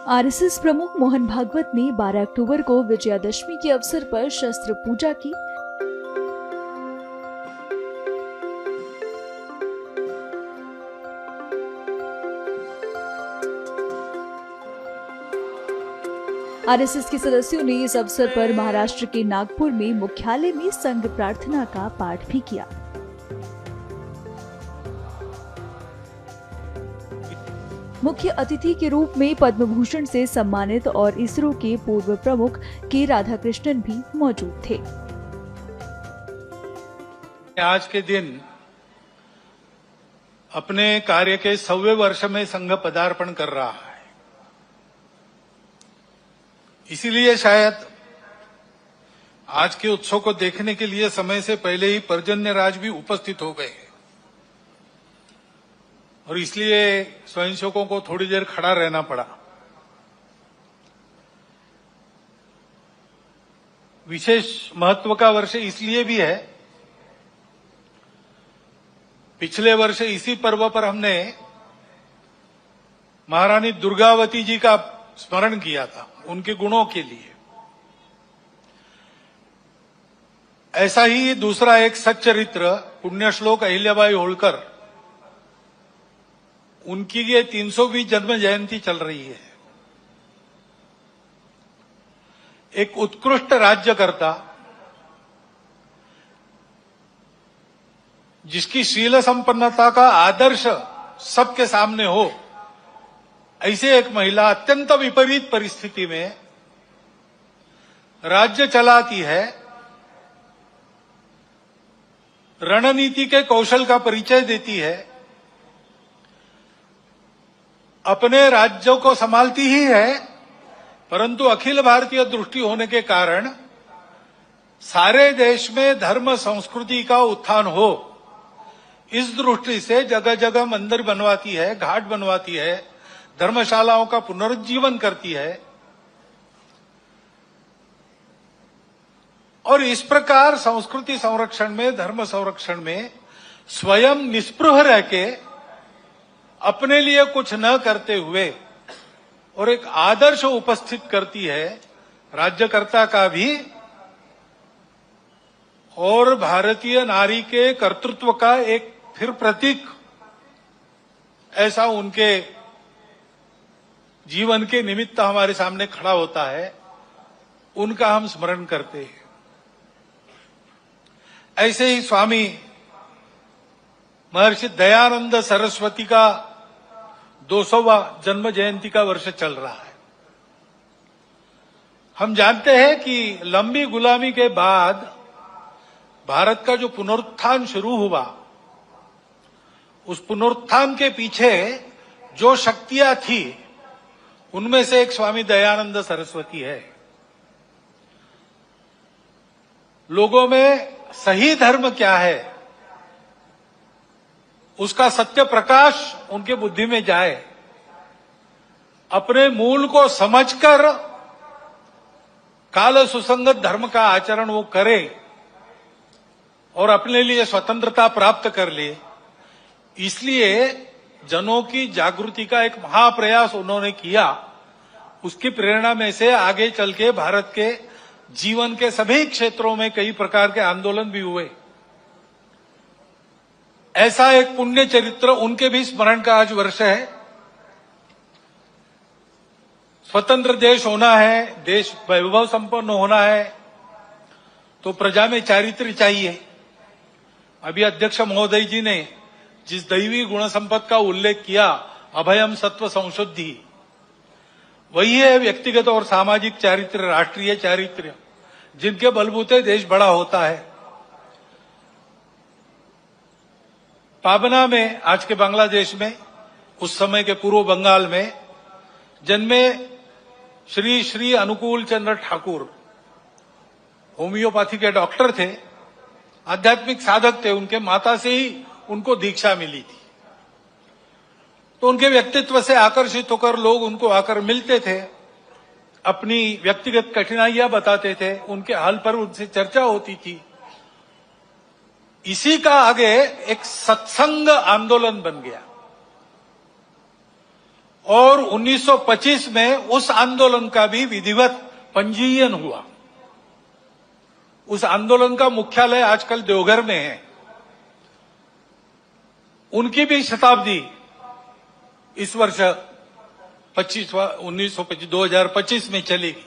RSS प्रमुख मोहन भागवत ने 12 अक्टूबर को विजयादशमी के अवसर पर शस्त्र पूजा की। आरएसएस के सदस्यों ने इस अवसर पर महाराष्ट्र के नागपुर में मुख्यालय में संघ प्रार्थना का पाठ भी किया। मुख्य अतिथि के रूप में पद्म भूषण से सम्मानित और इसरो के पूर्व प्रमुख के राधाकृष्णन भी मौजूद थे। आज के दिन अपने कार्य के 100वें वर्ष में संघ पदार्पण कर रहा है, इसीलिए शायद आज के उत्सव को देखने के लिए समय से पहले ही पर्जन्य राज भी उपस्थित हो गए और इसलिए स्वयंसेवकों को थोड़ी देर खड़ा रहना पड़ा। विशेष महत्व का वर्ष इसलिए भी है, पिछले वर्ष इसी पर्व पर हमने महारानी दुर्गावती जी का स्मरण किया था, उनके गुणों के लिए। ऐसा ही दूसरा एक सच्चरित्र पुण्यश्लोक अहिल्याबाई होळकर, उनकी ये 320 जन्म जयंती चल रही है। एक उत्कृष्ट राज्यकर्ता जिसकी शील संपन्नता का आदर्श सबके सामने हो, ऐसे एक महिला अत्यंत विपरीत परिस्थिति में राज्य चलाती है, रणनीति के कौशल का परिचय देती है, अपने राज्यों को संभालती ही है, परंतु अखिल भारतीय दृष्टि होने के कारण सारे देश में धर्म संस्कृति का उत्थान हो, इस दृष्टि से जगह जगह मंदिर बनवाती है, घाट बनवाती है, धर्मशालाओं का पुनरुज्जीवन करती है। और इस प्रकार संस्कृति संरक्षण में, धर्म संरक्षण में स्वयं निस्पृह रह के अपने लिए कुछ न करते हुए और एक आदर्श उपस्थित करती है राज्यकर्ता का भी और भारतीय नारी के कर्तृत्व का एक फिर प्रतीक ऐसा उनके जीवन के निमित्त हमारे सामने खड़ा होता है, उनका हम स्मरण करते हैं। ऐसे ही स्वामी महर्षि दयानंद सरस्वती का 200वां जन्म जयंती का वर्ष चल रहा है। हम जानते हैं कि लंबी गुलामी के बाद भारत का जो पुनरुत्थान शुरू हुआ, उस पुनरुत्थान के पीछे जो शक्तियां थी, उनमें से एक स्वामी दयानंद सरस्वती है। लोगों में सही धर्म क्या है, उसका सत्य प्रकाश उनके बुद्धि में जाए, अपने मूल को समझकर काल सुसंगत धर्म का आचरण वो करे और अपने लिए स्वतंत्रता प्राप्त कर ले, इसलिए जनों की जागृति का एक महाप्रयास उन्होंने किया। उसकी प्रेरणा में से आगे चल के भारत के जीवन के सभी क्षेत्रों में कई प्रकार के आंदोलन भी हुए। ऐसा एक पुण्य चरित्र, उनके भी स्मरण का आज वर्ष है। स्वतंत्र देश होना है, देश वैभव संपन्न होना है, तो प्रजा में चारित्र्य चाहिए। अभी अध्यक्ष महोदय जी ने जिस दैवी गुण संपद का उल्लेख किया, अभयम सत्व संशुद्धि, वही है व्यक्तिगत और सामाजिक चारित्र्य, राष्ट्रीय चारित्र्य, जिनके बलबूते देश बड़ा होता है। पाबना में, आज के बांग्लादेश में, उस समय के पूर्व बंगाल में जन्मे श्री श्री अनुकूल चंद्र ठाकुर होम्योपैथी के डॉक्टर थे, आध्यात्मिक साधक थे। उनके माता से ही उनको दीक्षा मिली थी, तो उनके व्यक्तित्व से आकर्षित होकर लोग उनको आकर मिलते थे, अपनी व्यक्तिगत कठिनाइयां बताते थे, उनके हाल पर उनसे चर्चा होती थी। इसी का आगे एक सत्संग आंदोलन बन गया और 1925 में उस आंदोलन का भी विधिवत पंजीयन हुआ। उस आंदोलन का मुख्यालय आजकल देवघर में है। उनकी भी शताब्दी इस वर्ष 2025 में चलेगी।